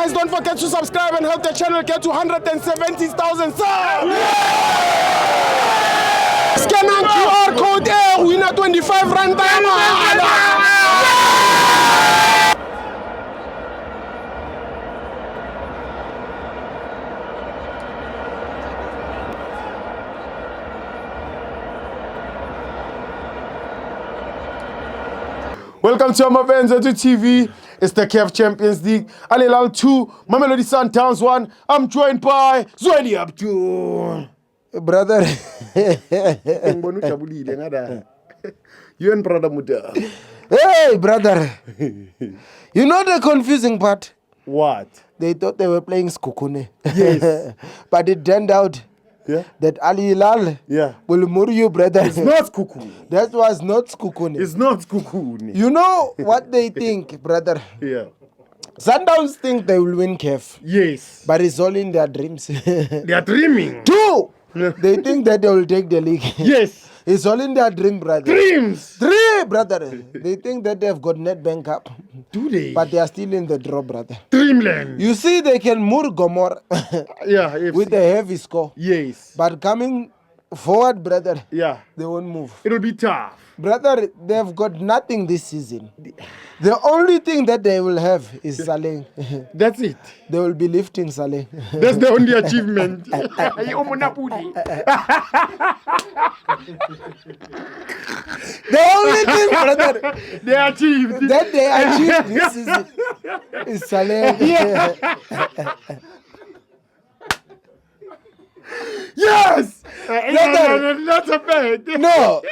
guys, don't forget to subscribe and help the channel get to 170,000 subs. Scan on QR code winner 25 rand. Welcome to my fans at TV. It's the CAF Champions League. Al Hilal 2, Mamelodi Sundowns 1. I'm joined by Zweli Abdul. Brother. You and brother Muda. Hey, brother. You know the confusing part? What? They thought they were playing Skukune. Yes. But it turned out that Al Hilal will murder you, brother. It's not Skukune. That was not Skukune. It's not Skukune. You know what they think, brother? Yeah. Sundowns think they will win CAF. Yes. But it's all in their dreams. They are dreaming. 2, they think that they will take the league. Yes. It's all in their dream, brother. Dreams. 3, brother. They think that they've got Nedbank Cup. Do they? But they are still in the draw, brother. Dreamland. You see, they can mur Gomor with a heavy score. Yes. But coming forward, brother, Yeah. they won't move. It'll be tough. Brother, they've got nothing this season. The only thing that they will have is Saleh. That's it. They will be lifting Saleh. That's the only achievement. The only thing, brother, They achieved. that they achieved this season is Saleh. Yes! Brother. That's a bad. No.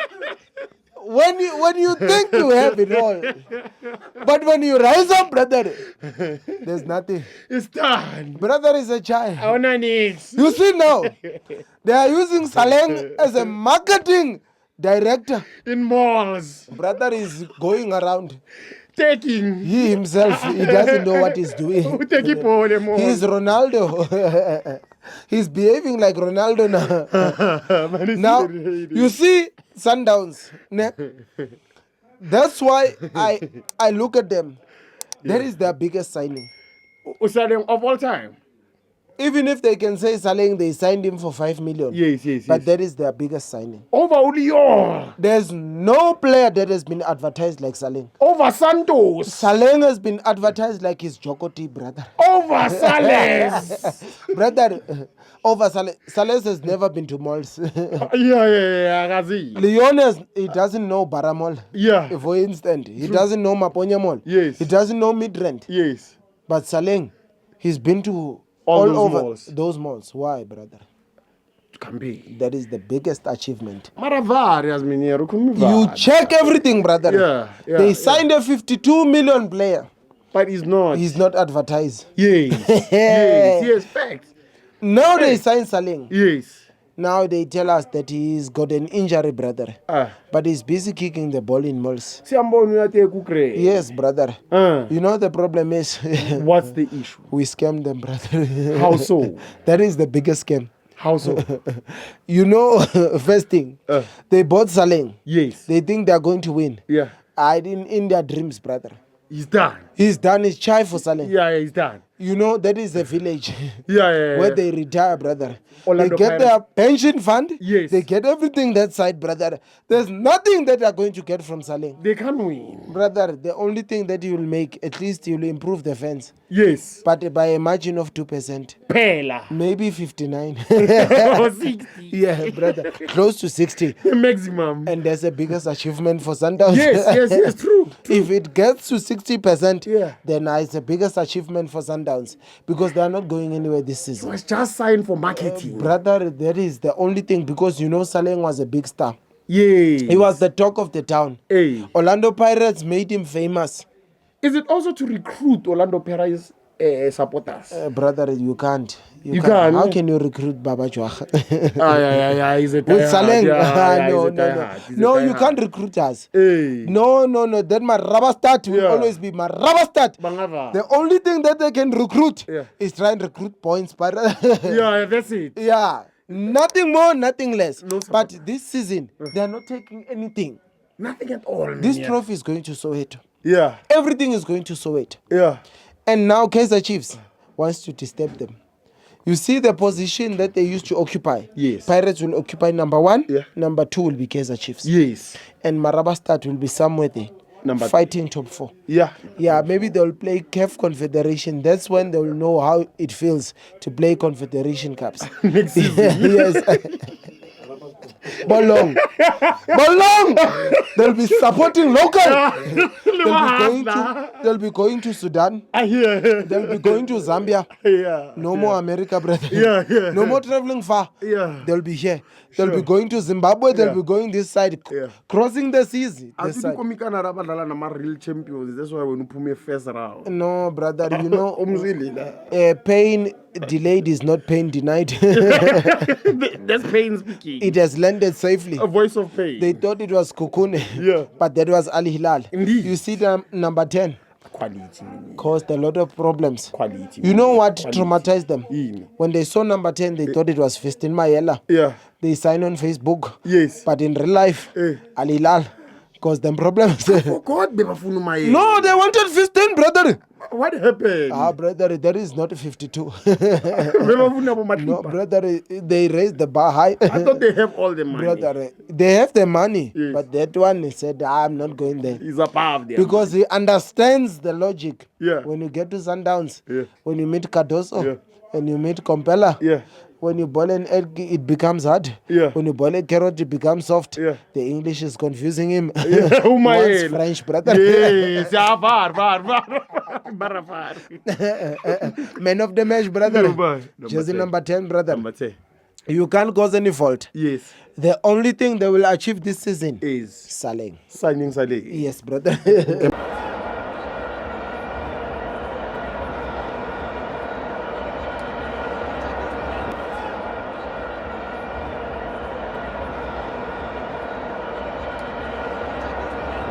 When you think you have it all, but when you rise up, brother, there's nothing. It's done. Brother is a child. I want needs. You see now, they are using Saleng as a marketing director. In malls. Brother is going around. Taking. He himself, he doesn't know what he's doing. Taking for the mall. He's Ronaldo. He's behaving like Ronaldo now. Now, you see, Sundowns. That's why I look at them. That is their biggest signing. Usalim of all time. Even if they can say Saleng, they signed him for 5 million. Yes. But that is their biggest signing. Over Ulior. There's no player that has been advertised like Saleng. Over Santos. Saleng has been advertised like his Jokoti brother. Over Sales. Brother, over Saleh. Saleh has never been to malls. Yeah, Gazi. Leon, he doesn't know Baramall. Yeah. For instance, he doesn't know Maponya Mall. Yes. He doesn't know Midrand. Yes. But Saleng, he's been to All those over malls. those malls. Why, brother? Can be. That is the biggest achievement. Maravari has been here. You check everything, brother. Yeah. They signed a 52 million player. But he's not. He's not advertised. Yes. Yes, facts. Now they sign Saleng. Yes. Now they tell us that he's got an injury, brother. But he's busy kicking the ball in malls. Yes, brother. You know the problem is... What's the issue? We scammed them, brother. How so? That is the biggest scam. How so? You know, first thing, they bought Saleng. Yes. They think they're going to win. Yeah. In their dreams, brother. He's done. He's done his chai for Saleng. Yeah, he's done. You know, that is the village Yeah. where they retire, brother. Orlando They get Pirates. their pension fund. Yes. They get everything that side, brother. There's nothing that they're going to get from Saleng. They can win. Brother, the only thing that you'll make, at least you'll improve the fence. Yes. But by a margin of 2%. Pela. Maybe 59. Or 60. Yeah, brother. Close to 60. The maximum. And that's the biggest achievement for Sundowns. Yes, true. If it gets to 60%, Yeah. then it's the biggest achievement for Sundowns. Because they are not going anywhere this It season. was just signed for marketing. Brother, that is the only thing. Because you know Saleng was a big star. Yes. He was the talk of the town. Hey. Orlando Pirates made him famous. Is it also to recruit Orlando Pirates supporters? Brother, you can't. You can't. How can you recruit Baba Chwa? He's a With Saleng? diehard. No, you can't recruit us. Hey. No. Then my rubber start will always be my rubber start. Bangava. The only thing that they can recruit Yeah. is try and recruit points. But Yeah, that's it. yeah, nothing more, nothing less. No support. But this season, they are not taking anything. Nothing at all. This man. trophy is going to Soweto. Yeah. Everything is going to Soweto. Yeah. And now Kaizer Chiefs, wants to disturb them. You see the position that they used to occupy. Yes. Pirates will occupy number 1. Yeah. Number 2 will be Kaizer Chiefs. Yes. And Marabastad will be somewhere there. Fighting top 4. Yeah. Yeah, maybe they'll play CAF Confederation. That's when they'll know how it feels to play Confederation Cups. Next season. Yes. Bolong. They'll be supporting local. They'll be going to Sudan. I hear. They'll be going to Zambia. Yeah. No more America, brother. Yeah. No more traveling far. Yeah. They'll be here. They'll be going to Zimbabwe. They'll be going this side. Yeah. Crossing the seas. As you komikana rabadala na real champions. That's why when you put me first round. No, brother, you know, pain delayed is not pain denied. That's pain speaking. It has landed safely. A voice of pain. They thought it was Kukune, Yeah. but that was Al Hilal. Indeed. You see the number 10 Quality. caused a lot of problems. Quality. You know what traumatized them? Mm. When they saw number 10, they thought it was Festin Mayela. Yeah. They signed on Facebook. Yes. But in real life, Al Hilal caused them problems. Oh God, they No, they wanted 15, brother. What happened? Brother, there is not 52. No, No, brother, they raised the bar high. I thought they have all the money. Brother, they have the money, Yes. but that one said, I'm not going there. He's above there. Because he understands the logic. Yeah. When you get to Sundowns, Yeah. when you meet Cardoso, Yeah. when you meet Compella, Yeah. when you boil an egg, it becomes hard. Yeah. When you boil a carrot, it becomes soft. Yeah. The English is confusing him. Oh my Wants God. French, brother. Yes. Yeah, far. Man of the match, brother. Number Jersey 10. number 10, brother. Number 10. You can't cause any fault. Yes. The only thing they will achieve this season Is selling. signing Saleh. Yes, brother.